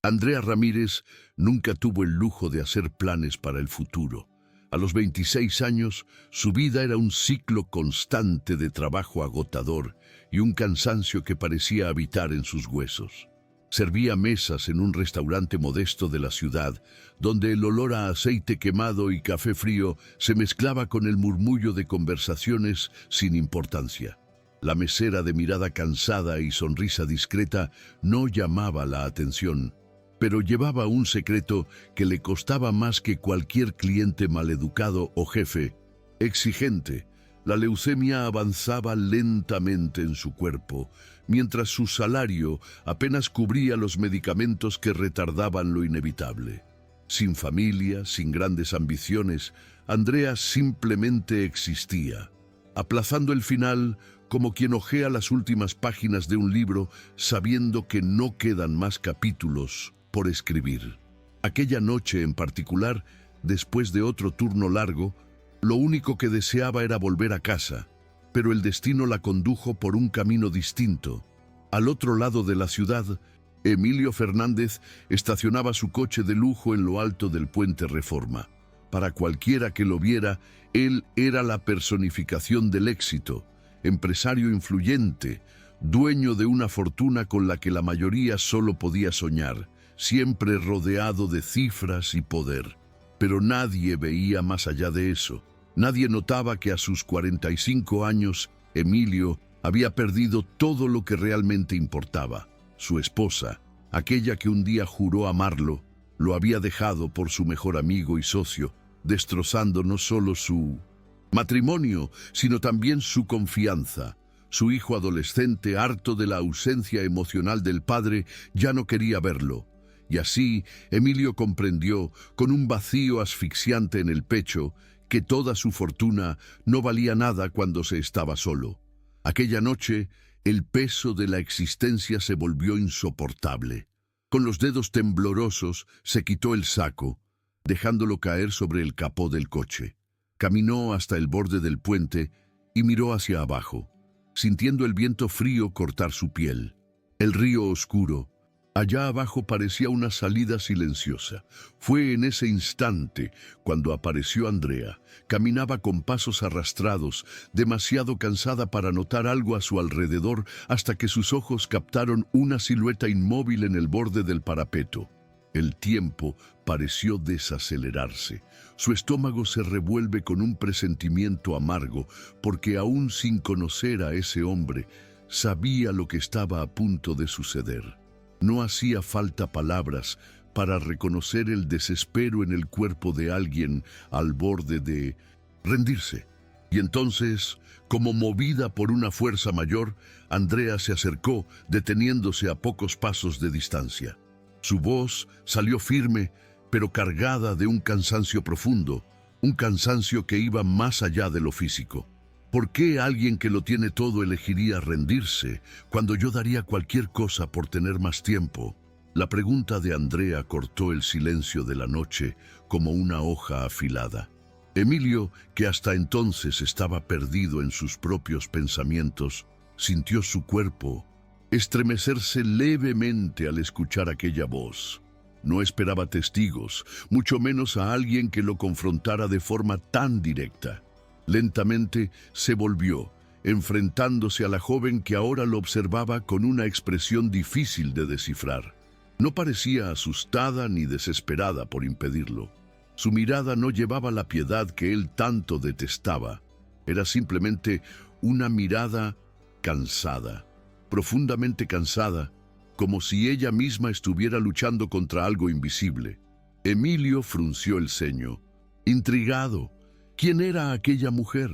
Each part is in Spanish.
Andrea Ramírez nunca tuvo el lujo de hacer planes para el futuro. A los 26 años, su vida era un ciclo constante de trabajo agotador y un cansancio que parecía habitar en sus huesos. Servía mesas en un restaurante modesto de la ciudad, donde el olor a aceite quemado y café frío se mezclaba con el murmullo de conversaciones sin importancia. La mesera, de mirada cansada y sonrisa discreta, no llamaba la atención, pero llevaba un secreto que le costaba más que cualquier cliente maleducado o jefe exigente. La leucemia avanzaba lentamente en su cuerpo, mientras su salario apenas cubría los medicamentos que retardaban lo inevitable. Sin familia, sin grandes ambiciones, Andrea simplemente existía, aplazando el final como quien hojea las últimas páginas de un libro sabiendo que no quedan más capítulos por escribir. Aquella noche en particular, después de otro turno largo, lo único que deseaba era volver a casa, pero el destino la condujo por un camino distinto. Al otro lado de la ciudad, Emilio Fernández estacionaba su coche de lujo en lo alto del puente Reforma. Para cualquiera que lo viera, él era la personificación del éxito, empresario influyente, dueño de una fortuna con la que la mayoría solo podía soñar, siempre rodeado de cifras y poder. Pero nadie veía más allá de eso. Nadie notaba que a sus 45 años, Emilio había perdido todo lo que realmente importaba. Su esposa, aquella que un día juró amarlo, lo había dejado por su mejor amigo y socio, destrozando no solo su matrimonio, sino también su confianza. Su hijo adolescente, harto de la ausencia emocional del padre, ya no quería verlo. Y así, Emilio comprendió, con un vacío asfixiante en el pecho, que toda su fortuna no valía nada cuando se estaba solo. Aquella noche, el peso de la existencia se volvió insoportable. Con los dedos temblorosos, se quitó el saco, dejándolo caer sobre el capó del coche. Caminó hasta el borde del puente y miró hacia abajo, sintiendo el viento frío cortar su piel. El río oscuro, allá abajo, parecía una salida silenciosa. Fue en ese instante cuando apareció Andrea. Caminaba con pasos arrastrados, demasiado cansada para notar algo a su alrededor, hasta que sus ojos captaron una silueta inmóvil en el borde del parapeto. El tiempo pareció desacelerarse. Su estómago se revuelve con un presentimiento amargo, porque aún sin conocer a ese hombre, sabía lo que estaba a punto de suceder. No hacía falta palabras para reconocer el desespero en el cuerpo de alguien al borde de rendirse. Y entonces, como movida por una fuerza mayor, Andrea se acercó, deteniéndose a pocos pasos de distancia. Su voz salió firme, pero cargada de un cansancio profundo, un cansancio que iba más allá de lo físico. ¿Por qué alguien que lo tiene todo elegiría rendirse cuando yo daría cualquier cosa por tener más tiempo? La pregunta de Andrea cortó el silencio de la noche como una hoja afilada. Emilio, que hasta entonces estaba perdido en sus propios pensamientos, sintió su cuerpo estremecerse levemente al escuchar aquella voz. No esperaba testigos, mucho menos a alguien que lo confrontara de forma tan directa. Lentamente se volvió, enfrentándose a la joven que ahora lo observaba con una expresión difícil de descifrar. No parecía asustada ni desesperada por impedirlo. Su mirada no llevaba la piedad que él tanto detestaba. Era simplemente una mirada cansada, profundamente cansada, como si ella misma estuviera luchando contra algo invisible. Emilio frunció el ceño, intrigado. ¿Quién era aquella mujer?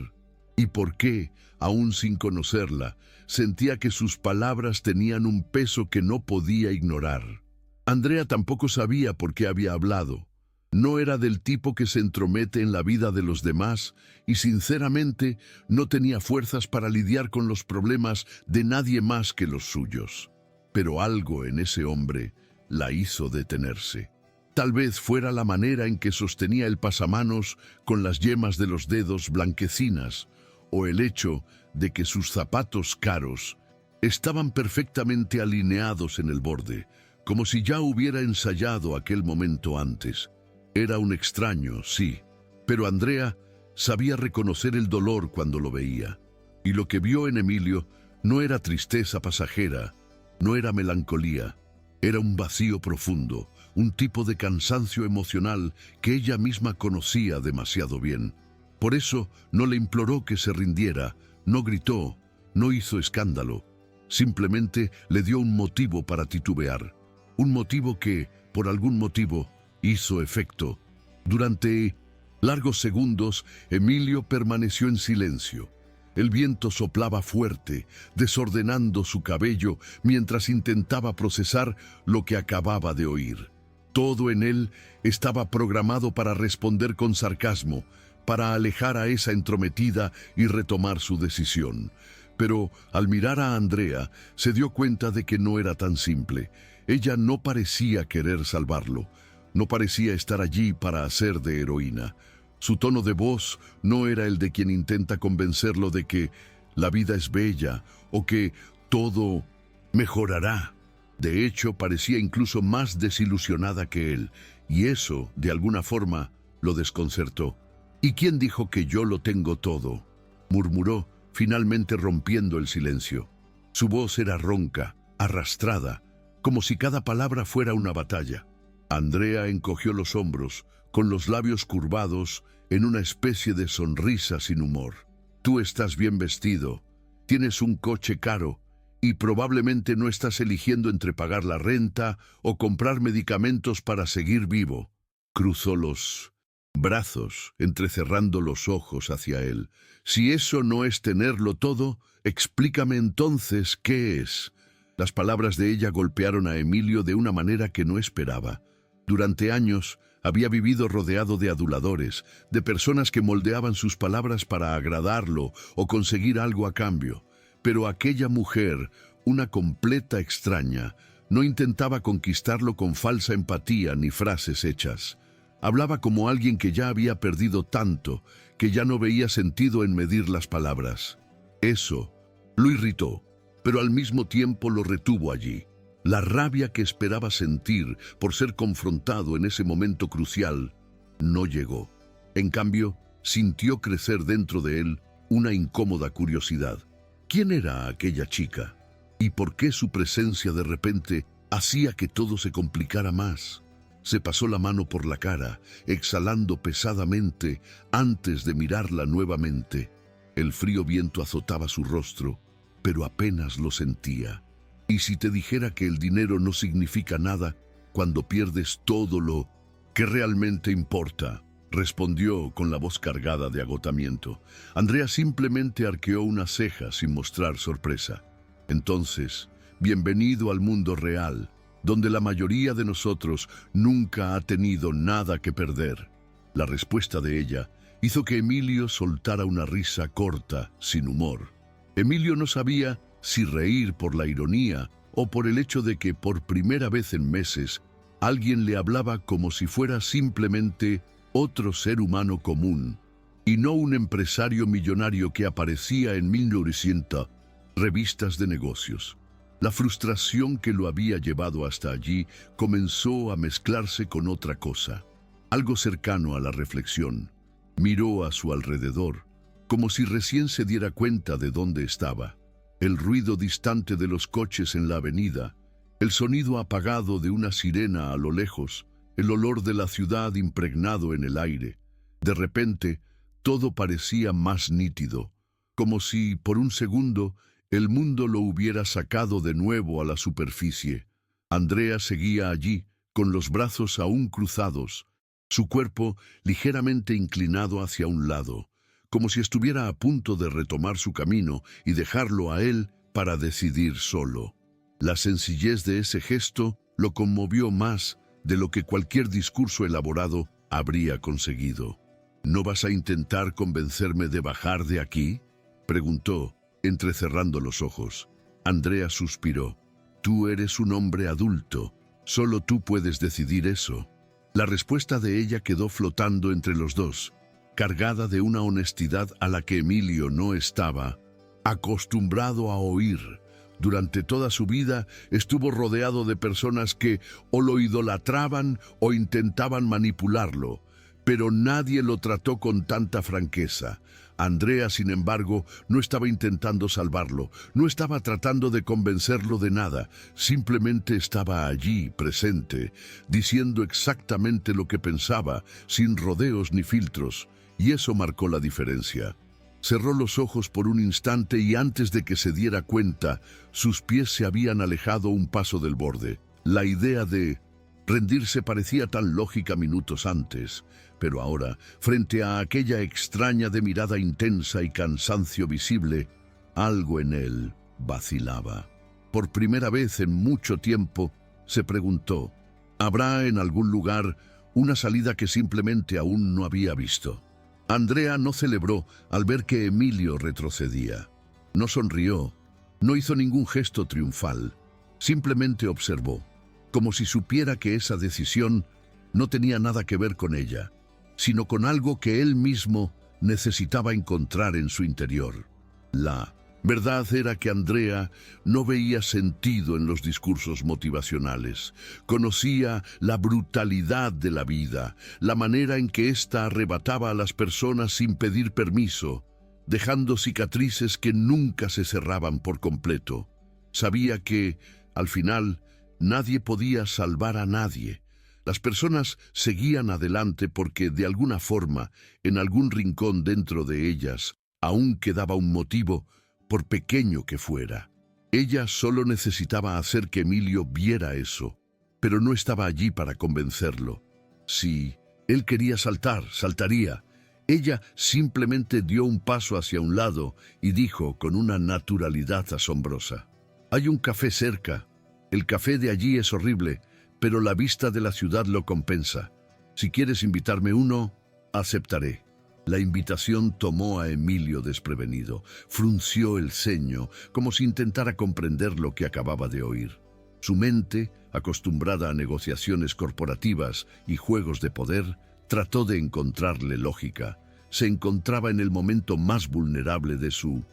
¿Y por qué, aún sin conocerla, sentía que sus palabras tenían un peso que no podía ignorar? Andrea tampoco sabía por qué había hablado. No era del tipo que se entromete en la vida de los demás y, sinceramente, no tenía fuerzas para lidiar con los problemas de nadie más que los suyos. Pero algo en ese hombre la hizo detenerse. Tal vez fuera la manera en que sostenía el pasamanos con las yemas de los dedos blanquecinas, o el hecho de que sus zapatos caros estaban perfectamente alineados en el borde, como si ya hubiera ensayado aquel momento antes. Era un extraño, sí, pero Andrea sabía reconocer el dolor cuando lo veía. Y lo que vio en Emilio no era tristeza pasajera, no era melancolía, era un vacío profundo, un tipo de cansancio emocional que ella misma conocía demasiado bien. Por eso no le imploró que se rindiera, no gritó, no hizo escándalo. Simplemente le dio un motivo para titubear. Un motivo que, por algún motivo, hizo efecto. Durante largos segundos, Emilio permaneció en silencio. El viento soplaba fuerte, desordenando su cabello mientras intentaba procesar lo que acababa de oír. Todo en él estaba programado para responder con sarcasmo, para alejar a esa entrometida y retomar su decisión. Pero al mirar a Andrea, se dio cuenta de que no era tan simple. Ella no parecía querer salvarlo, no parecía estar allí para hacer de heroína. Su tono de voz no era el de quien intenta convencerlo de que la vida es bella o que todo mejorará. De hecho, parecía incluso más desilusionada que él, y eso, de alguna forma, lo desconcertó. ¿Y quién dijo que yo lo tengo todo?, murmuró, finalmente rompiendo el silencio. Su voz era ronca, arrastrada, como si cada palabra fuera una batalla. Andrea encogió los hombros, con los labios curvados, en una especie de sonrisa sin humor. Tú estás bien vestido, tienes un coche caro, y probablemente no estás eligiendo entre pagar la renta o comprar medicamentos para seguir vivo. Cruzó los brazos, entrecerrando los ojos hacia él. Si eso no es tenerlo todo, explícame entonces qué es. Las palabras de ella golpearon a Emilio de una manera que no esperaba. Durante años había vivido rodeado de aduladores, de personas que moldeaban sus palabras para agradarlo o conseguir algo a cambio. Pero aquella mujer, una completa extraña, no intentaba conquistarlo con falsa empatía ni frases hechas. Hablaba como alguien que ya había perdido tanto, que ya no veía sentido en medir las palabras. Eso lo irritó, pero al mismo tiempo lo retuvo allí. La rabia que esperaba sentir por ser confrontado en ese momento crucial no llegó. En cambio, sintió crecer dentro de él una incómoda curiosidad. ¿Quién era aquella chica? ¿Y por qué su presencia de repente hacía que todo se complicara más? Se pasó la mano por la cara, exhalando pesadamente antes de mirarla nuevamente. El frío viento azotaba su rostro, pero apenas lo sentía. ¿Y si te dijera que el dinero no significa nada cuando pierdes todo lo que realmente importa?, respondió con la voz cargada de agotamiento. Andrea simplemente arqueó una ceja sin mostrar sorpresa. Entonces, bienvenido al mundo real, donde la mayoría de nosotros nunca ha tenido nada que perder. La respuesta de ella hizo que Emilio soltara una risa corta, sin humor. Emilio no sabía si reír por la ironía o por el hecho de que por primera vez en meses alguien le hablaba como si fuera simplemente otro ser humano común, y no un empresario millonario que aparecía en 1900 revistas de negocios. La frustración que lo había llevado hasta allí comenzó a mezclarse con otra cosa, algo cercano a la reflexión. Miró a su alrededor, como si recién se diera cuenta de dónde estaba. El ruido distante de los coches en la avenida, el sonido apagado de una sirena a lo lejos, el olor de la ciudad impregnado en el aire. De repente, todo parecía más nítido, como si, por un segundo, el mundo lo hubiera sacado de nuevo a la superficie. Andrea seguía allí, con los brazos aún cruzados, su cuerpo ligeramente inclinado hacia un lado, como si estuviera a punto de retomar su camino y dejarlo a él para decidir solo. La sencillez de ese gesto lo conmovió más de lo que cualquier discurso elaborado habría conseguido. ¿No vas a intentar convencerme de bajar de aquí?, preguntó, entrecerrando los ojos. Andrea suspiró. Tú eres un hombre adulto. Solo tú puedes decidir eso. La respuesta de ella quedó flotando entre los dos, cargada de una honestidad a la que Emilio no estaba acostumbrado a oír. Durante toda su vida estuvo rodeado de personas que o lo idolatraban o intentaban manipularlo, pero nadie lo trató con tanta franqueza. Andrea, sin embargo, no estaba intentando salvarlo, no estaba tratando de convencerlo de nada, simplemente estaba allí, presente, diciendo exactamente lo que pensaba, sin rodeos ni filtros, y eso marcó la diferencia. Cerró los ojos por un instante y antes de que se diera cuenta, sus pies se habían alejado un paso del borde. La idea de rendirse parecía tan lógica minutos antes, pero ahora, frente a aquella extraña de mirada intensa y cansancio visible, algo en él vacilaba. Por primera vez en mucho tiempo, se preguntó, ¿habrá en algún lugar una salida que simplemente aún no había visto? Andrea no celebró al ver que Emilio retrocedía. No sonrió, no hizo ningún gesto triunfal, simplemente observó, como si supiera que esa decisión no tenía nada que ver con ella, sino con algo que él mismo necesitaba encontrar en su interior. La verdad era que Andrea no veía sentido en los discursos motivacionales. Conocía la brutalidad de la vida, la manera en que ésta arrebataba a las personas sin pedir permiso, dejando cicatrices que nunca se cerraban por completo. Sabía que, al final, nadie podía salvar a nadie. Las personas seguían adelante porque, de alguna forma, en algún rincón dentro de ellas, aún quedaba un motivo, por pequeño que fuera. Ella solo necesitaba hacer que Emilio viera eso, pero no estaba allí para convencerlo. Si él quería saltar, saltaría. Ella simplemente dio un paso hacia un lado y dijo con una naturalidad asombrosa, «Hay un café cerca. El café de allí es horrible, pero la vista de la ciudad lo compensa. Si quieres invitarme uno, aceptaré». La invitación tomó a Emilio desprevenido. Frunció el ceño, como si intentara comprender lo que acababa de oír. Su mente, acostumbrada a negociaciones corporativas y juegos de poder, trató de encontrarle lógica. Se encontraba en el momento más vulnerable de su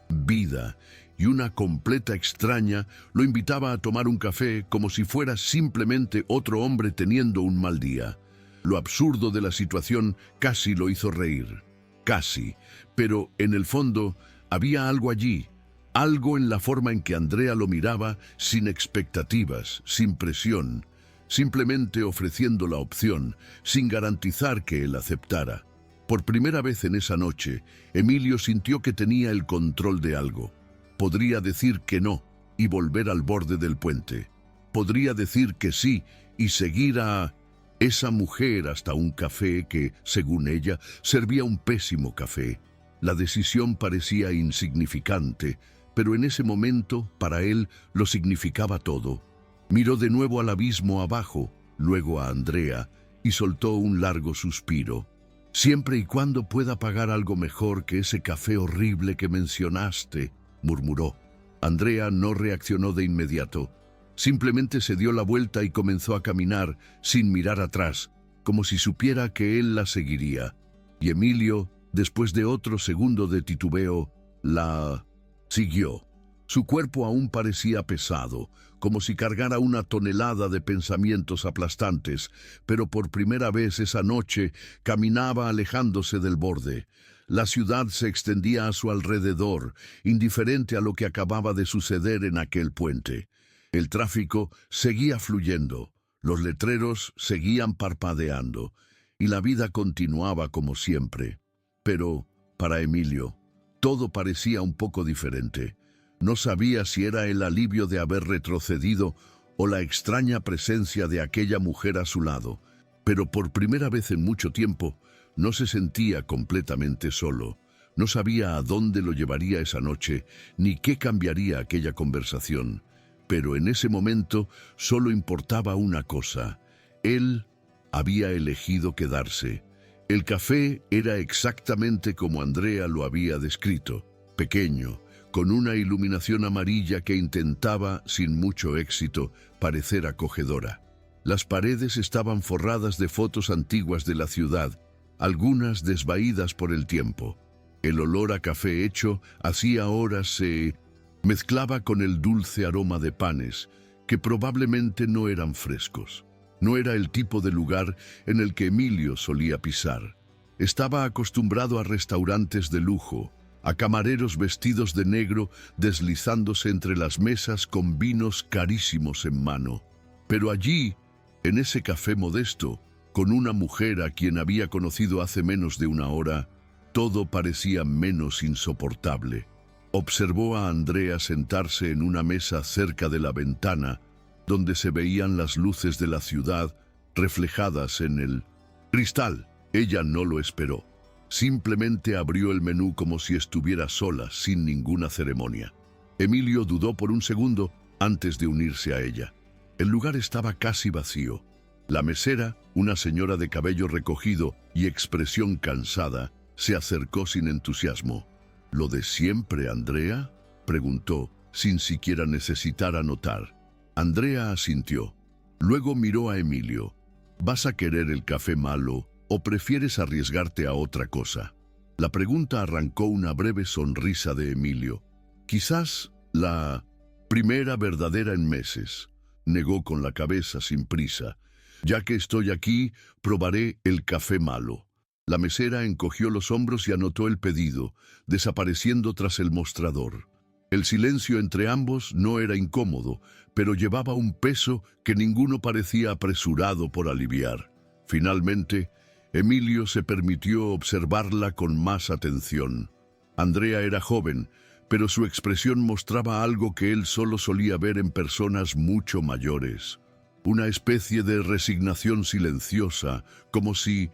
vida, y una completa extraña lo invitaba a tomar un café como si fuera simplemente otro hombre teniendo un mal día. Lo absurdo de la situación casi lo hizo reír. Casi. Pero, en el fondo, había algo allí. Algo en la forma en que Andrea lo miraba, sin expectativas, sin presión, simplemente ofreciendo la opción, sin garantizar que él aceptara. Por primera vez en esa noche, Emilio sintió que tenía el control de algo. Podría decir que no y volver al borde del puente. Podría decir que sí y seguir a esa mujer hasta un café que, según ella, servía un pésimo café. La decisión parecía insignificante, pero en ese momento, para él, lo significaba todo. Miró de nuevo al abismo abajo, luego a Andrea, y soltó un largo suspiro. «Siempre y cuando pueda pagar algo mejor que ese café horrible que mencionaste», murmuró. Andrea no reaccionó de inmediato. Simplemente se dio la vuelta y comenzó a caminar, sin mirar atrás, como si supiera que él la seguiría. Y Emilio, después de otro segundo de titubeo, la siguió. Su cuerpo aún parecía pesado, como si cargara una tonelada de pensamientos aplastantes, pero por primera vez esa noche caminaba alejándose del borde. La ciudad se extendía a su alrededor, indiferente a lo que acababa de suceder en aquel puente. El tráfico seguía fluyendo, los letreros seguían parpadeando, y la vida continuaba como siempre. Pero, para Emilio, todo parecía un poco diferente. No sabía si era el alivio de haber retrocedido o la extraña presencia de aquella mujer a su lado, pero por primera vez en mucho tiempo no se sentía completamente solo. No sabía a dónde lo llevaría esa noche, ni qué cambiaría aquella conversación. Pero en ese momento solo importaba una cosa. Él había elegido quedarse. El café era exactamente como Andrea lo había descrito, pequeño, con una iluminación amarilla que intentaba, sin mucho éxito, parecer acogedora. Las paredes estaban forradas de fotos antiguas de la ciudad, algunas desvaídas por el tiempo. El olor a café hecho hacía horas se Mezclaba con el dulce aroma de panes, que probablemente no eran frescos. No era el tipo de lugar en el que Emilio solía pisar. Estaba acostumbrado a restaurantes de lujo, a camareros vestidos de negro deslizándose entre las mesas con vinos carísimos en mano. Pero allí, en ese café modesto, con una mujer a quien había conocido hace menos de una hora, todo parecía menos insoportable. Observó a Andrea sentarse en una mesa cerca de la ventana, donde se veían las luces de la ciudad reflejadas en el cristal. Ella no lo esperó. Simplemente abrió el menú como si estuviera sola, sin ninguna ceremonia. Emilio dudó por un segundo antes de unirse a ella. El lugar estaba casi vacío. La mesera, una señora de cabello recogido y expresión cansada, se acercó sin entusiasmo. ¿Lo de siempre, Andrea?, preguntó, sin siquiera necesitar anotar. Andrea asintió. Luego miró a Emilio. ¿Vas a querer el café malo o prefieres arriesgarte a otra cosa? La pregunta arrancó una breve sonrisa de Emilio. Quizás la primera verdadera en meses. Negó con la cabeza sin prisa. Ya que estoy aquí, probaré el café malo. La mesera encogió los hombros y anotó el pedido, desapareciendo tras el mostrador. El silencio entre ambos no era incómodo, pero llevaba un peso que ninguno parecía apresurado por aliviar. Finalmente, Emilio se permitió observarla con más atención. Andrea era joven, pero su expresión mostraba algo que él solo solía ver en personas mucho mayores. Una especie de resignación silenciosa, como si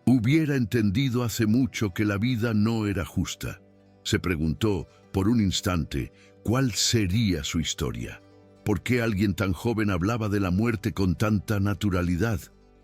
hubiera entendido hace mucho que la vida no era justa. Se preguntó, por un instante, cuál sería su historia. ¿Por qué alguien tan joven hablaba de la muerte con tanta naturalidad?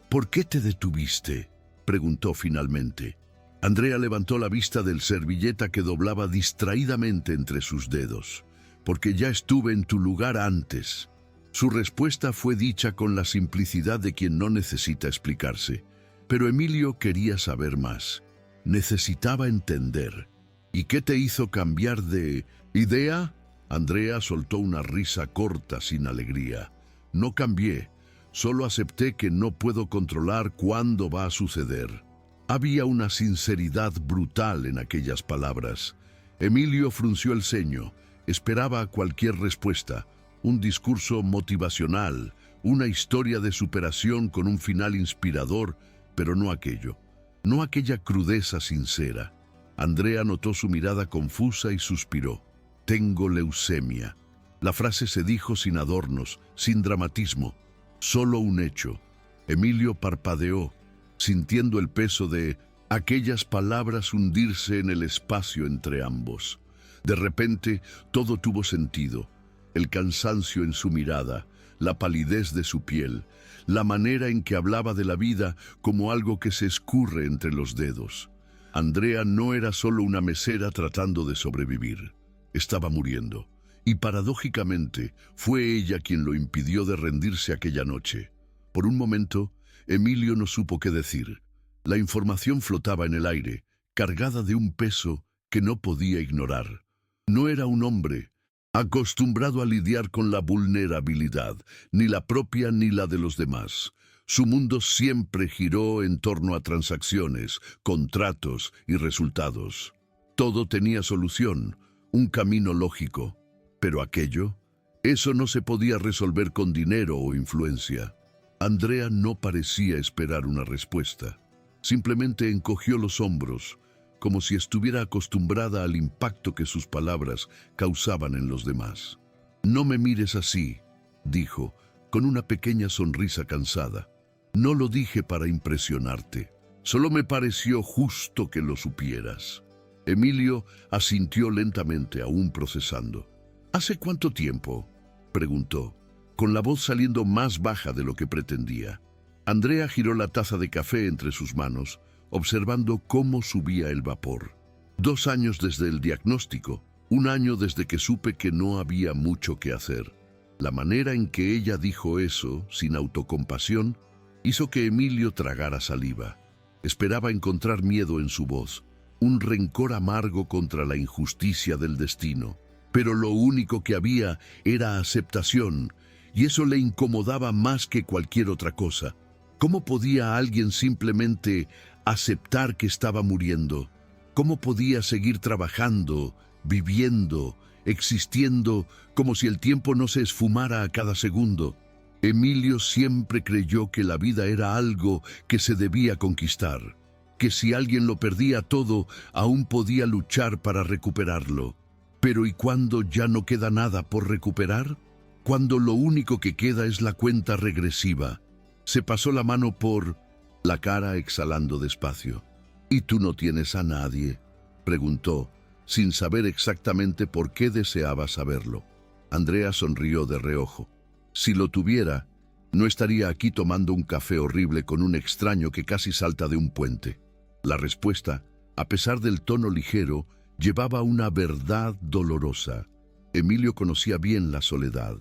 ¿Por qué te detuviste?, preguntó finalmente. Andrea levantó la vista del servilleta que doblaba distraídamente entre sus dedos. Porque ya estuve en tu lugar antes. Su respuesta fue dicha con la simplicidad de quien no necesita explicarse. Pero Emilio quería saber más. Necesitaba entender. ¿Y qué te hizo cambiar de idea? Andrea soltó una risa corta sin alegría. No cambié, solo acepté que no puedo controlar cuándo va a suceder. Había una sinceridad brutal en aquellas palabras. Emilio frunció el ceño, esperaba cualquier respuesta, un discurso motivacional, una historia de superación con un final inspirador, pero no aquello, no aquella crudeza sincera. Andrea notó su mirada confusa y suspiró. Tengo leucemia. La frase se dijo sin adornos, sin dramatismo, solo un hecho. Emilio parpadeó, sintiendo el peso de aquellas palabras hundirse en el espacio entre ambos. De repente, todo tuvo sentido. El cansancio en su mirada, la palidez de su piel, la manera en que hablaba de la vida como algo que se escurre entre los dedos. Andrea no era solo una mesera tratando de sobrevivir. Estaba muriendo. Y paradójicamente, fue ella quien lo impidió de rendirse aquella noche. Por un momento, Emilio no supo qué decir. La información flotaba en el aire, cargada de un peso que no podía ignorar. No era un hombre acostumbrado a lidiar con la vulnerabilidad, ni la propia ni la de los demás. Su mundo siempre giró en torno a transacciones, contratos y resultados. Todo tenía solución, un camino lógico. Pero aquello, eso no se podía resolver con dinero o influencia. Andrea no parecía esperar una respuesta. Simplemente encogió los hombros, como si estuviera acostumbrada al impacto que sus palabras causaban en los demás. «No me mires así», dijo, con una pequeña sonrisa cansada. «No lo dije para impresionarte. Solo me pareció justo que lo supieras». Emilio asintió lentamente, aún procesando. «¿Hace cuánto tiempo?», preguntó, con la voz saliendo más baja de lo que pretendía. Andrea giró la taza de café entre sus manos, observando cómo subía el vapor. 2 años desde el diagnóstico, 1 año desde que supe que no había mucho que hacer. La manera en que ella dijo eso, sin autocompasión, hizo que Emilio tragara saliva. Esperaba encontrar miedo en su voz, un rencor amargo contra la injusticia del destino. pero lo único que había era aceptación, y eso le incomodaba más que cualquier otra cosa. ¿Cómo podía alguien simplemente aceptar que estaba muriendo? ¿Cómo podía seguir trabajando, viviendo, existiendo, como si el tiempo no se esfumara a cada segundo? Emilio siempre creyó que la vida era algo que se debía conquistar, que si alguien lo perdía todo, aún podía luchar para recuperarlo. Pero ¿y cuando ya no queda nada por recuperar? Cuando lo único que queda es la cuenta regresiva. Se pasó la mano por la cara exhalando despacio. ¿Y tú no tienes a nadie?, preguntó, sin saber exactamente por qué deseaba saberlo. Andrea sonrió de reojo. Si lo tuviera, no estaría aquí tomando un café horrible con un extraño que casi salta de un puente. La respuesta, a pesar del tono ligero, llevaba una verdad dolorosa. Emilio conocía bien la soledad,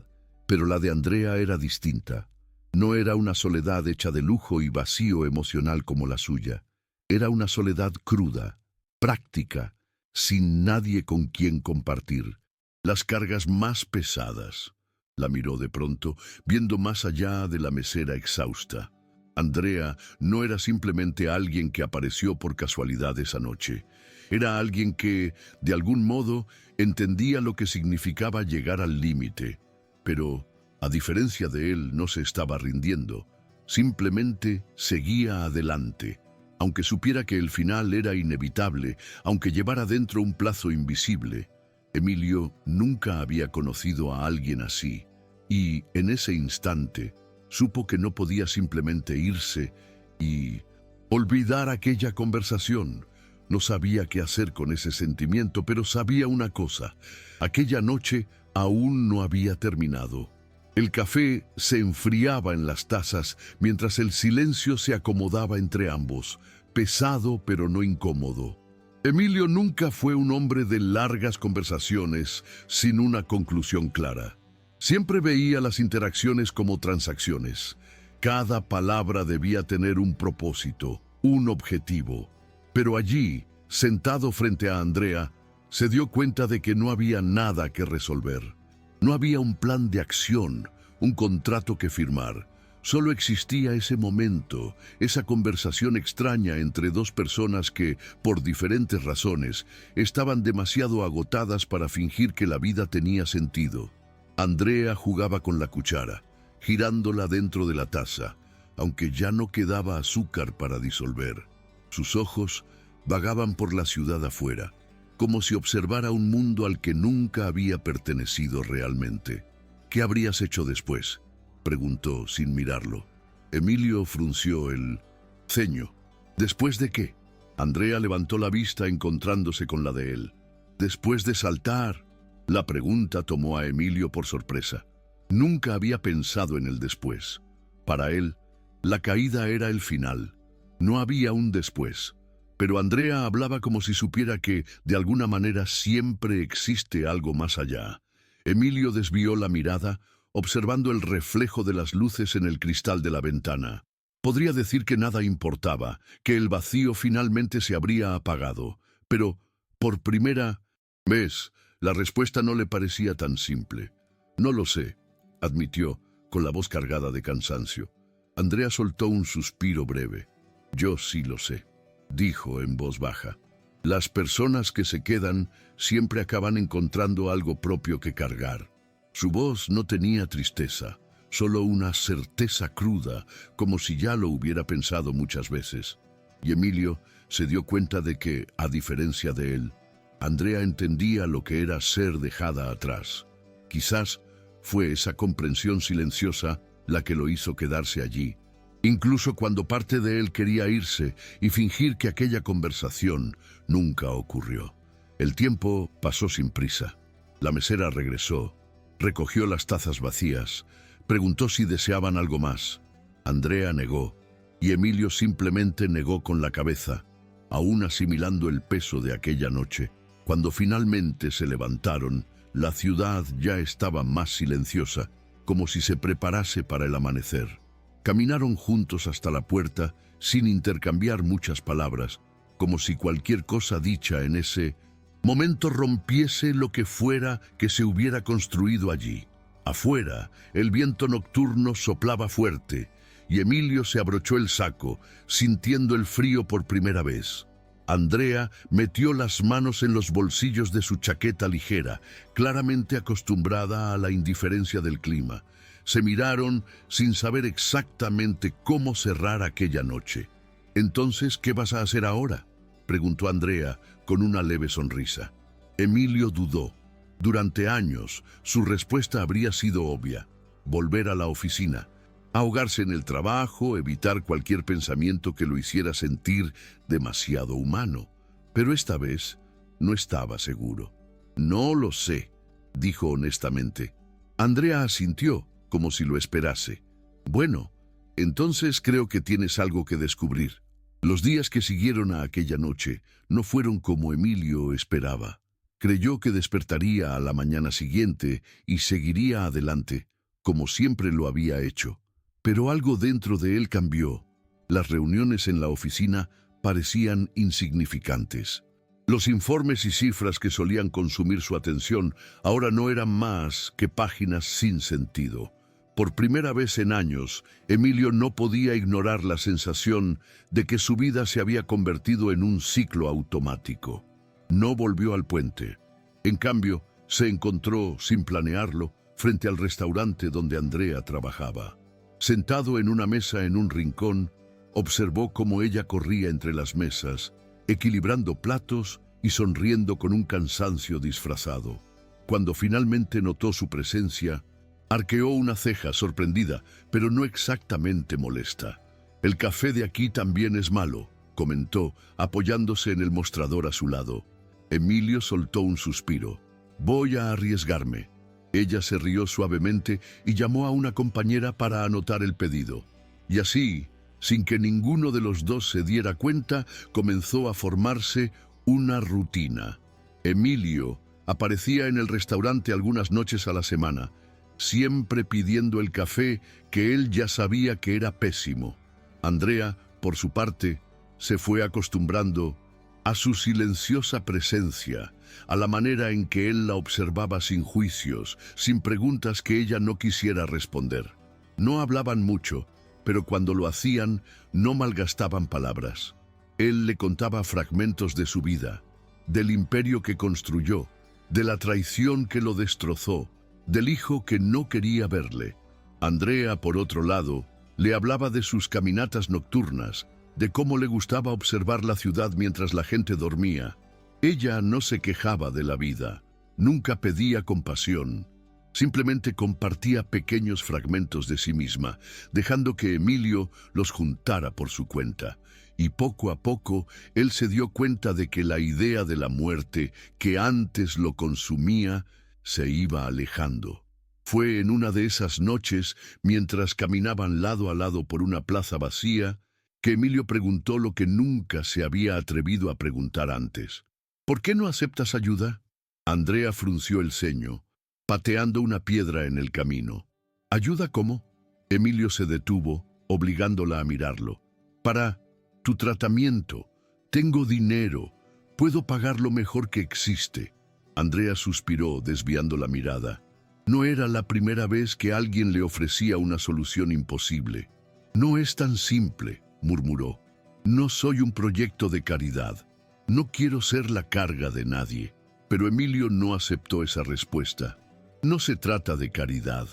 pero la de Andrea era distinta. No era una soledad hecha de lujo y vacío emocional como la suya. Era una soledad cruda, práctica, sin nadie con quien compartir las cargas más pesadas. La miró de pronto, viendo más allá de la mesera exhausta. Andrea no era simplemente alguien que apareció por casualidad esa noche. Era alguien que, de algún modo, entendía lo que significaba llegar al límite. Pero, a diferencia de él, no se estaba rindiendo. Simplemente seguía adelante. Aunque supiera que el final era inevitable, aunque llevara dentro un plazo invisible. Emilio nunca había conocido a alguien así. Y, en ese instante, supo que no podía simplemente irse y olvidar aquella conversación. No sabía qué hacer con ese sentimiento, pero sabía una cosa: aquella noche aún no había terminado. El café se enfriaba en las tazas mientras el silencio se acomodaba entre ambos, pesado pero no incómodo. Emilio nunca fue un hombre de largas conversaciones sin una conclusión clara. Siempre veía las interacciones como transacciones. Cada palabra debía tener un propósito, un objetivo. Pero allí, sentado frente a Andrea, se dio cuenta de que no había nada que resolver. No había un plan de acción, un contrato que firmar. Solo existía ese momento, esa conversación extraña entre dos personas que, por diferentes razones, estaban demasiado agotadas para fingir que la vida tenía sentido. Andrea jugaba con la cuchara, girándola dentro de la taza, aunque ya no quedaba azúcar para disolver. Sus ojos vagaban por la ciudad afuera, como si observara un mundo al que nunca había pertenecido realmente. ¿Qué habrías hecho después?, preguntó sin mirarlo. Emilio frunció el ceño. ¿Después de qué? Andrea levantó la vista encontrándose con la de él. Después de saltar. La pregunta tomó a Emilio por sorpresa. Nunca había pensado en el después. Para él, la caída era el final. No había un después. Pero Andrea hablaba como si supiera que, de alguna manera, siempre existe algo más allá. Emilio desvió la mirada, observando el reflejo de las luces en el cristal de la ventana. Podría decir que nada importaba, que el vacío finalmente se habría apagado. Pero, por primera vez, la respuesta no le parecía tan simple. No lo sé, admitió, con la voz cargada de cansancio. Andrea soltó un suspiro breve. Yo sí lo sé, dijo en voz baja. Las personas que se quedan siempre acaban encontrando algo propio que cargar. Su voz no tenía tristeza, solo una certeza cruda, como si ya lo hubiera pensado muchas veces. Y Emilio se dio cuenta de que, a diferencia de él, Andrea entendía lo que era ser dejada atrás. Quizás fue esa comprensión silenciosa la que lo hizo quedarse allí, incluso cuando parte de él quería irse y fingir que aquella conversación nunca ocurrió. El tiempo pasó sin prisa. La mesera regresó, recogió las tazas vacías, preguntó si deseaban algo más. Andrea negó, y Emilio simplemente negó con la cabeza, aún asimilando el peso de aquella noche. Cuando finalmente se levantaron, la ciudad ya estaba más silenciosa, como si se preparase para el amanecer. Caminaron juntos hasta la puerta, sin intercambiar muchas palabras, como si cualquier cosa dicha en ese momento rompiese lo que fuera que se hubiera construido allí. Afuera, el viento nocturno soplaba fuerte, y Emilio se abrochó el saco, sintiendo el frío por primera vez. Andrea metió las manos en los bolsillos de su chaqueta ligera, claramente acostumbrada a la indiferencia del clima. Se miraron sin saber exactamente cómo cerrar aquella noche. «Entonces, ¿qué vas a hacer ahora?», preguntó Andrea con una leve sonrisa. Emilio dudó. Durante años, su respuesta habría sido obvia: volver a la oficina, ahogarse en el trabajo, evitar cualquier pensamiento que lo hiciera sentir demasiado humano. Pero esta vez no estaba seguro. «No lo sé», dijo honestamente. Andrea asintió, como si lo esperase. «Bueno, entonces creo que tienes algo que descubrir». Los días que siguieron a aquella noche no fueron como Emilio esperaba. Creyó que despertaría a la mañana siguiente y seguiría adelante, como siempre lo había hecho. Pero algo dentro de él cambió. Las reuniones en la oficina parecían insignificantes. Los informes y cifras que solían consumir su atención ahora no eran más que páginas sin sentido. Por primera vez en años, Emilio no podía ignorar la sensación de que su vida se había convertido en un ciclo automático. No volvió al puente. En cambio, se encontró, sin planearlo, frente al restaurante donde Andrea trabajaba. Sentado en una mesa en un rincón, observó cómo ella corría entre las mesas, equilibrando platos y sonriendo con un cansancio disfrazado. Cuando finalmente notó su presencia, arqueó una ceja sorprendida, pero no exactamente molesta. «El café de aquí también es malo», comentó, apoyándose en el mostrador a su lado. Emilio soltó un suspiro. «Voy a arriesgarme». Ella se rió suavemente y llamó a una compañera para anotar el pedido. Y así, sin que ninguno de los dos se diera cuenta, comenzó a formarse una rutina. Emilio aparecía en el restaurante algunas noches a la semana, siempre pidiendo el café que él ya sabía que era pésimo. Andrea, por su parte, se fue acostumbrando a su silenciosa presencia, a la manera en que él la observaba sin juicios, sin preguntas que ella no quisiera responder. No hablaban mucho, pero cuando lo hacían, no malgastaban palabras. Él le contaba fragmentos de su vida, del imperio que construyó, de la traición que lo destrozó, del hijo que no quería verle. Andrea, por otro lado, le hablaba de sus caminatas nocturnas, de cómo le gustaba observar la ciudad mientras la gente dormía. Ella no se quejaba de la vida, nunca pedía compasión, simplemente compartía pequeños fragmentos de sí misma, dejando que Emilio los juntara por su cuenta. Y poco a poco, él se dio cuenta de que la idea de la muerte, que antes lo consumía, se iba alejando. Fue en una de esas noches, mientras caminaban lado a lado por una plaza vacía, que Emilio preguntó lo que nunca se había atrevido a preguntar antes. «¿Por qué no aceptas ayuda?». Andrea frunció el ceño, pateando una piedra en el camino. «¿Ayuda cómo?». Emilio se detuvo, obligándola a mirarlo. «Para tu tratamiento. Tengo dinero. Puedo pagar lo mejor que existe». Andrea suspiró, desviando la mirada. No era la primera vez que alguien le ofrecía una solución imposible. «No es tan simple», murmuró. «No soy un proyecto de caridad. No quiero ser la carga de nadie». Pero Emilio no aceptó esa respuesta. «No se trata de caridad.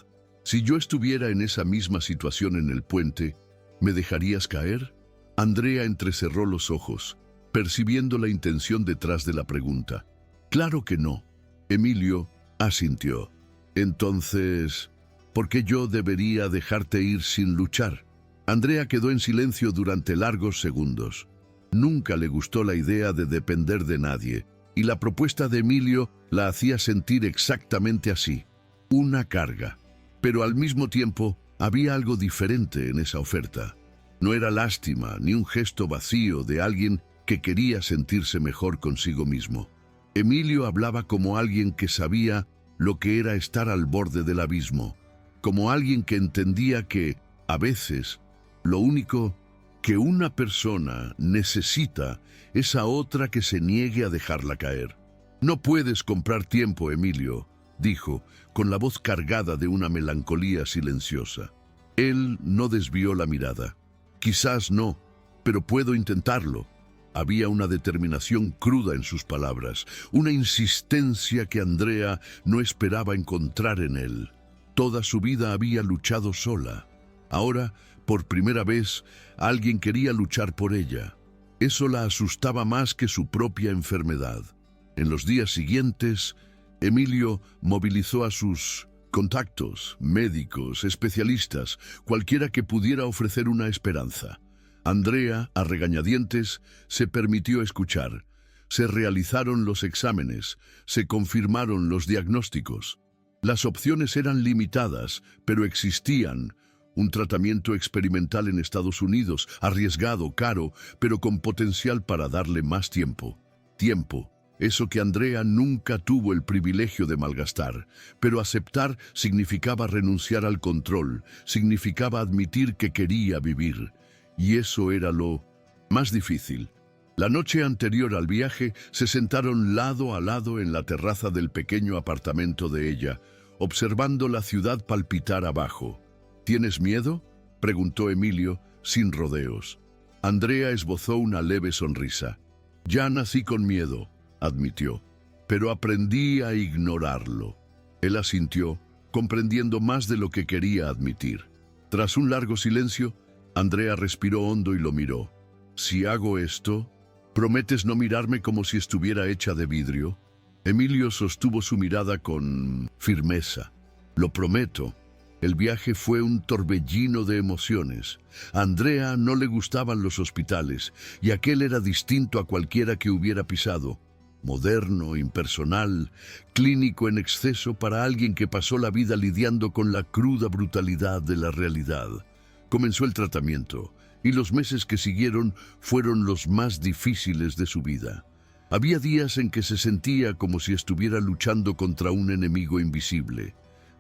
Si yo estuviera en esa misma situación en el puente, ¿me dejarías caer?». Andrea entrecerró los ojos, percibiendo la intención detrás de la pregunta. «Claro que no». Emilio asintió. «Entonces, ¿por qué yo debería dejarte ir sin luchar?». Andrea quedó en silencio durante largos segundos. Nunca le gustó la idea de depender de nadie, y la propuesta de Emilio la hacía sentir exactamente así, una carga. Pero al mismo tiempo, había algo diferente en esa oferta. No era lástima ni un gesto vacío de alguien que quería sentirse mejor consigo mismo. Emilio hablaba como alguien que sabía lo que era estar al borde del abismo, como alguien que entendía que, a veces, lo único que una persona necesita es a otra que se niegue a dejarla caer. No puedes comprar tiempo, Emilio, dijo, con la voz cargada de una melancolía silenciosa. Él no desvió la mirada. Quizás no, pero puedo intentarlo. Había una determinación cruda en sus palabras, una insistencia que Andrea no esperaba encontrar en él. Toda su vida había luchado sola. Ahora, por primera vez, alguien quería luchar por ella. Eso la asustaba más que su propia enfermedad. En los días siguientes, Emilio movilizó a sus contactos, médicos, especialistas, cualquiera que pudiera ofrecer una esperanza. Andrea, a regañadientes, se permitió escuchar. Se realizaron los exámenes, se confirmaron los diagnósticos. Las opciones eran limitadas, pero existían. Un tratamiento experimental en Estados Unidos, arriesgado, caro, pero con potencial para darle más tiempo. Tiempo, eso que Andrea nunca tuvo el privilegio de malgastar. Pero aceptar significaba renunciar al control, significaba admitir que quería vivir. Y eso era lo más difícil. La noche anterior al viaje, se sentaron lado a lado en la terraza del pequeño apartamento de ella, observando la ciudad palpitar abajo. ¿Tienes miedo?, preguntó Emilio, sin rodeos. Andrea esbozó una leve sonrisa. Ya nací con miedo, admitió, pero aprendí a ignorarlo. Él asintió, comprendiendo más de lo que quería admitir. Tras un largo silencio, Andrea respiró hondo y lo miró. Si hago esto, ¿prometes no mirarme como si estuviera hecha de vidrio? Emilio sostuvo su mirada con firmeza. Lo prometo. El viaje fue un torbellino de emociones. A Andrea no le gustaban los hospitales, y aquel era distinto a cualquiera que hubiera pisado. Moderno, impersonal, clínico en exceso para alguien que pasó la vida lidiando con la cruda brutalidad de la realidad. Comenzó el tratamiento, y los meses que siguieron fueron los más difíciles de su vida. Había días en que se sentía como si estuviera luchando contra un enemigo invisible.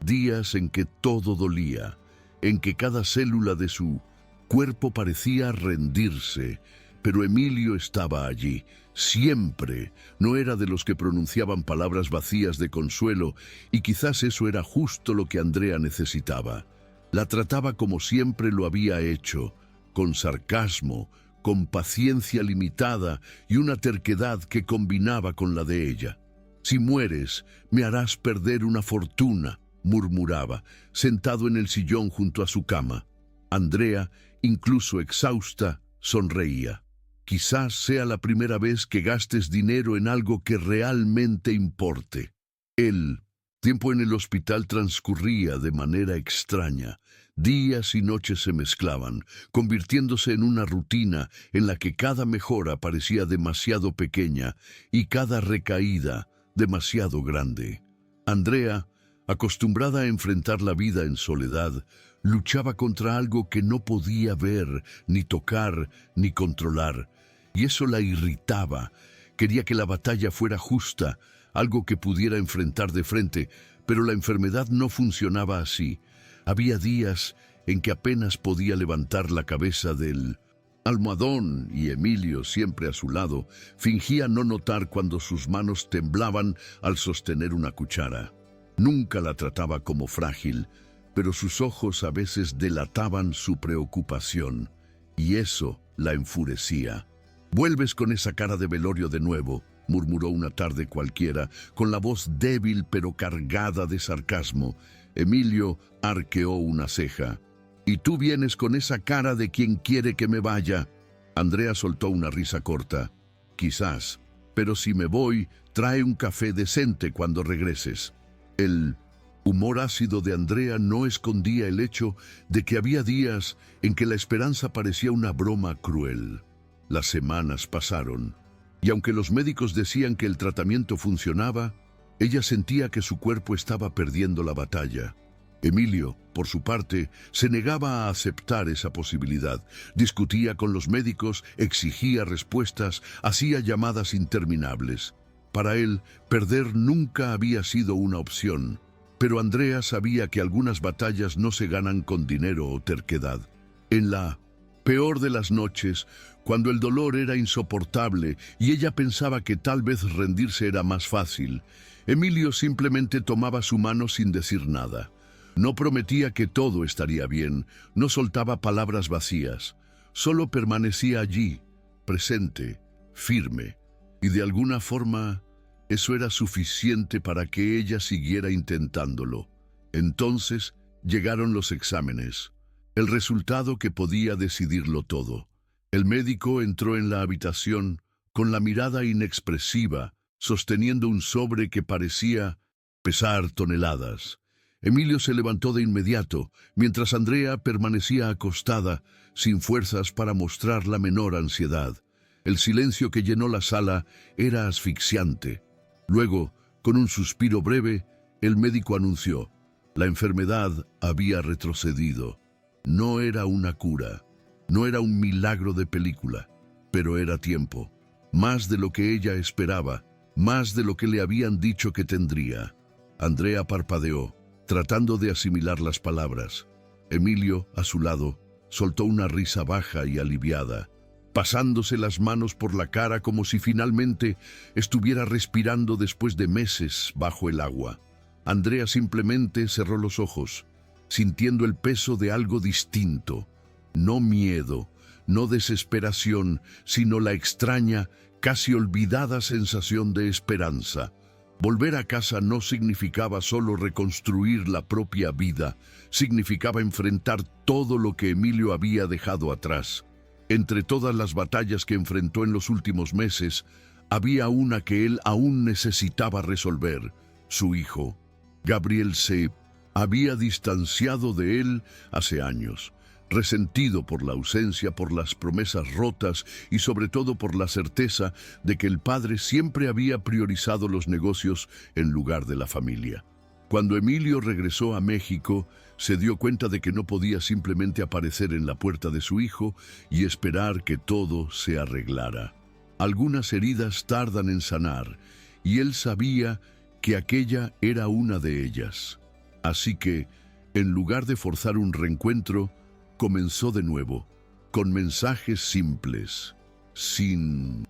Días en que todo dolía, en que cada célula de su cuerpo parecía rendirse. Pero Emilio estaba allí, siempre. No era de los que pronunciaban palabras vacías de consuelo, y quizás eso era justo lo que Andrea necesitaba. La trataba como siempre lo había hecho, con sarcasmo, con paciencia limitada y una terquedad que combinaba con la de ella. Si mueres, me harás perder una fortuna, murmuraba, sentado en el sillón junto a su cama. Andrea, incluso exhausta, sonreía. Quizás sea la primera vez que gastes dinero en algo que realmente importe. El tiempo en el hospital transcurría de manera extraña. Días y noches se mezclaban, convirtiéndose en una rutina en la que cada mejora parecía demasiado pequeña y cada recaída demasiado grande. Andrea, acostumbrada a enfrentar la vida en soledad, luchaba contra algo que no podía ver, ni tocar, ni controlar, y eso la irritaba. Quería que la batalla fuera justa, algo que pudiera enfrentar de frente, pero la enfermedad no funcionaba así. Había días en que apenas podía levantar la cabeza del almohadón y Emilio, siempre a su lado, fingía no notar cuando sus manos temblaban al sostener una cuchara. Nunca la trataba como frágil, pero sus ojos a veces delataban su preocupación, y eso la enfurecía. «Vuelves con esa cara de velorio de nuevo», murmuró una tarde cualquiera, con la voz débil pero cargada de sarcasmo. Emilio arqueó una ceja. «¿Y tú vienes con esa cara de quien quiere que me vaya?» Andrea soltó una risa corta. «Quizás, pero si me voy, trae un café decente cuando regreses». El humor ácido de Andrea no escondía el hecho de que había días en que la esperanza parecía una broma cruel. Las semanas pasaron, y aunque los médicos decían que el tratamiento funcionaba, ella sentía que su cuerpo estaba perdiendo la batalla. Emilio, por su parte, se negaba a aceptar esa posibilidad. Discutía con los médicos, exigía respuestas, hacía llamadas interminables. Para él, perder nunca había sido una opción, pero Andrea sabía que algunas batallas no se ganan con dinero o terquedad. En la Peor de las noches, cuando el dolor era insoportable y ella pensaba que tal vez rendirse era más fácil, Emilio simplemente tomaba su mano sin decir nada. No prometía que todo estaría bien, no soltaba palabras vacías, solo permanecía allí, presente, firme, y de alguna forma eso era suficiente para que ella siguiera intentándolo. Entonces llegaron los exámenes, el resultado que podía decidirlo todo. El médico entró en la habitación con la mirada inexpresiva, sosteniendo un sobre que parecía pesar toneladas. Emilio se levantó de inmediato, mientras Andrea permanecía acostada, sin fuerzas para mostrar la menor ansiedad. El silencio que llenó la sala era asfixiante. Luego, con un suspiro breve, el médico anunció: la enfermedad había retrocedido. No era una cura, no era un milagro de película, pero era tiempo. Más de lo que ella esperaba, más de lo que le habían dicho que tendría. Andrea parpadeó, tratando de asimilar las palabras. Emilio, a su lado, soltó una risa baja y aliviada, pasándose las manos por la cara como si finalmente estuviera respirando después de meses bajo el agua. Andrea simplemente cerró los ojos, sintiendo el peso de algo distinto. No miedo, no desesperación, sino la extraña, casi olvidada sensación de esperanza. Volver a casa no significaba solo reconstruir la propia vida, significaba enfrentar todo lo que Emilio había dejado atrás. Entre todas las batallas que enfrentó en los últimos meses, había una que él aún necesitaba resolver: su hijo. Gabriel se había distanciado de él hace años, resentido por la ausencia, por las promesas rotas y sobre todo por la certeza de que el padre siempre había priorizado los negocios en lugar de la familia. Cuando Emilio regresó a México, se dio cuenta de que no podía simplemente aparecer en la puerta de su hijo y esperar que todo se arreglara. Algunas heridas tardan en sanar, y él sabía que aquella era una de ellas. Así que, en lugar de forzar un reencuentro, comenzó de nuevo, con mensajes simples, sin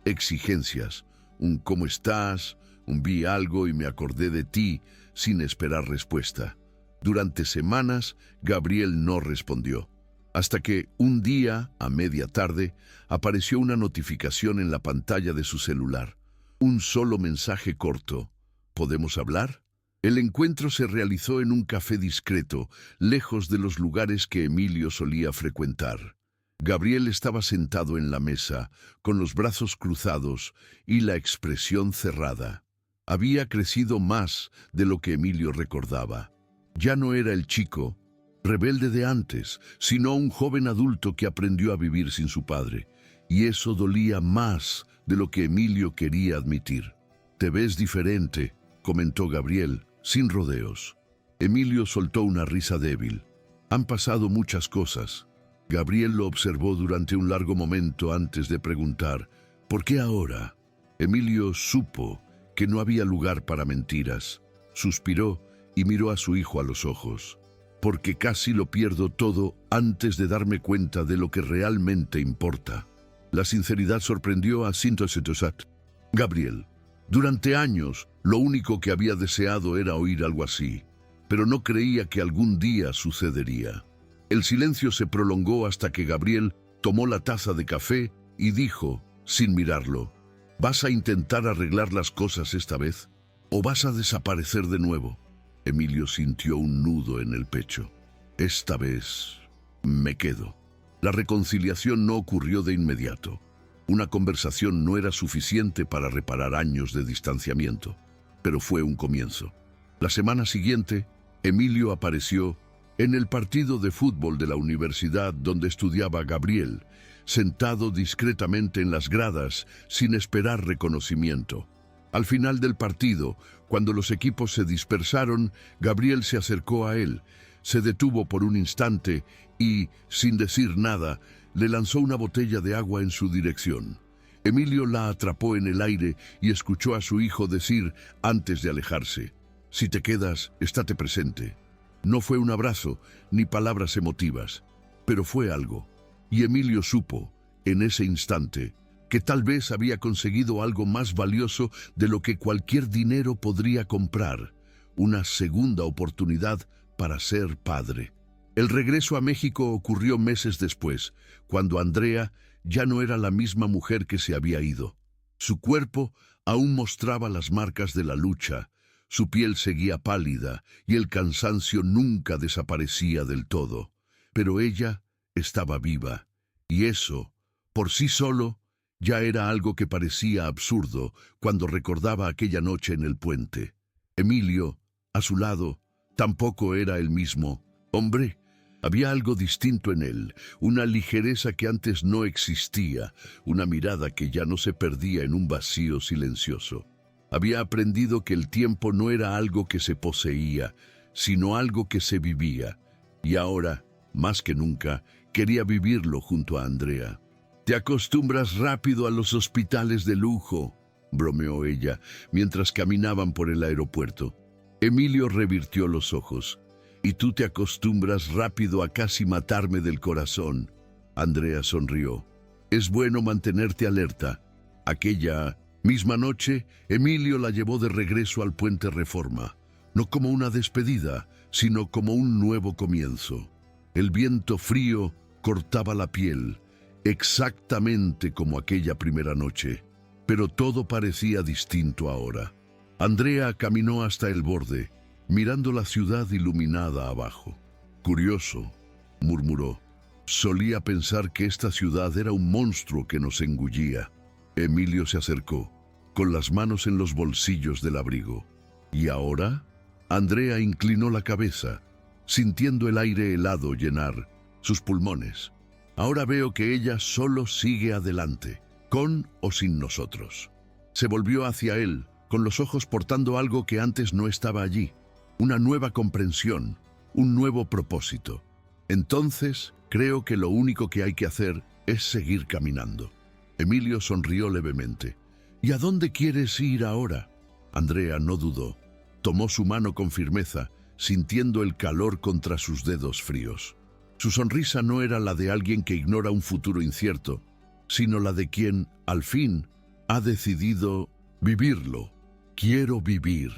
exigencias. Un ¿cómo estás?, un vi algo y me acordé de ti, sin esperar respuesta. Durante semanas, Gabriel no respondió, hasta que un día, a media tarde, apareció una notificación en la pantalla de su celular. Un solo mensaje corto: ¿podemos hablar? El encuentro se realizó en un café discreto, lejos de los lugares que Emilio solía frecuentar. Gabriel estaba sentado en la mesa, con los brazos cruzados y la expresión cerrada. Había crecido más de lo que Emilio recordaba. Ya no era el chico rebelde de antes, sino un joven adulto que aprendió a vivir sin su padre. Y eso dolía más de lo que Emilio quería admitir. «Te ves diferente», comentó Gabriel, sin rodeos. Emilio soltó una risa débil. «Han pasado muchas cosas». Gabriel lo observó durante un largo momento antes de preguntar: «¿Por qué ahora?». Emilio supo que no había lugar para mentiras. Suspiró y miró a su hijo a los ojos. «Porque casi lo pierdo todo antes de darme cuenta de lo que realmente importa». La sinceridad sorprendió a Sintosat. Gabriel, durante años, lo único que había deseado era oír algo así, pero no creía que algún día sucedería. El silencio se prolongó hasta que Gabriel tomó la taza de café y dijo, sin mirarlo: «¿Vas a intentar arreglar las cosas esta vez? ¿O vas a desaparecer de nuevo?». Emilio sintió un nudo en el pecho. «Esta vez me quedo». La reconciliación no ocurrió de inmediato. Una conversación no era suficiente para reparar años de distanciamiento, pero fue un comienzo. La semana siguiente, Emilio apareció en el partido de fútbol de la universidad donde estudiaba Gabriel, sentado discretamente en las gradas sin esperar reconocimiento. Al final del partido, cuando los equipos se dispersaron, Gabriel se acercó a él, se detuvo por un instante y, sin decir nada, le lanzó una botella de agua en su dirección. Emilio la atrapó en el aire y escuchó a su hijo decir, antes de alejarse: «Si te quedas, estate presente». No fue un abrazo, ni palabras emotivas, pero fue algo. Y Emilio supo, en ese instante, que tal vez había conseguido algo más valioso de lo que cualquier dinero podría comprar, una segunda oportunidad para ser padre. El regreso a México ocurrió meses después, cuando Andrea ya no era la misma mujer que se había ido. Su cuerpo aún mostraba las marcas de la lucha, su piel seguía pálida y el cansancio nunca desaparecía del todo. Pero ella estaba viva, y eso, por sí solo, ya era algo que parecía absurdo cuando recordaba aquella noche en el puente. Emilio, a su lado, tampoco era el mismo hombre. Había algo distinto en él, una ligereza que antes no existía, una mirada que ya no se perdía en un vacío silencioso. Había aprendido que el tiempo no era algo que se poseía, sino algo que se vivía, y ahora, más que nunca, quería vivirlo junto a Andrea. «Te acostumbras rápido a los hospitales de lujo», bromeó ella, mientras caminaban por el aeropuerto. Emilio revirtió los ojos. «Y tú te acostumbras rápido a casi matarme del corazón». Andrea sonrió. «Es bueno mantenerte alerta». Aquella misma noche, Emilio la llevó de regreso al Puente Reforma, no como una despedida, sino como un nuevo comienzo. El viento frío cortaba la piel, exactamente como aquella primera noche, pero todo parecía distinto ahora. Andrea caminó hasta el borde, mirando la ciudad iluminada abajo. «Curioso», murmuró. «Solía pensar que esta ciudad era un monstruo que nos engullía». Emilio se acercó, con las manos en los bolsillos del abrigo. «¿Y ahora?» Andrea inclinó la cabeza, sintiendo el aire helado llenar sus pulmones. «Ahora veo que ella solo sigue adelante, con o sin nosotros». Se volvió hacia él, con los ojos portando algo que antes no estaba allí, una nueva comprensión, un nuevo propósito. «Entonces, creo que lo único que hay que hacer es seguir caminando». Emilio sonrió levemente. «¿Y a dónde quieres ir ahora?» Andrea no dudó. Tomó su mano con firmeza, sintiendo el calor contra sus dedos fríos. Su sonrisa no era la de alguien que ignora un futuro incierto, sino la de quien, al fin, ha decidido vivirlo. «Quiero vivir».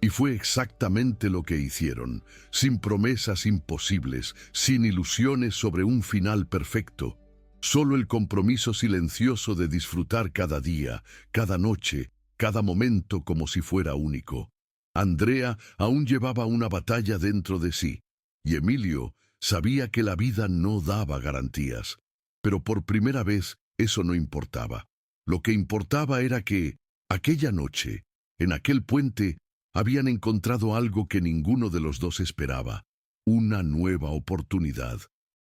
Y fue exactamente lo que hicieron, sin promesas imposibles, sin ilusiones sobre un final perfecto. Solo el compromiso silencioso de disfrutar cada día, cada noche, cada momento como si fuera único. Andrea aún llevaba una batalla dentro de sí, y Emilio sabía que la vida no daba garantías. Pero por primera vez eso no importaba. Lo que importaba era que, aquella noche, en aquel puente, habían encontrado algo que ninguno de los dos esperaba, una nueva oportunidad.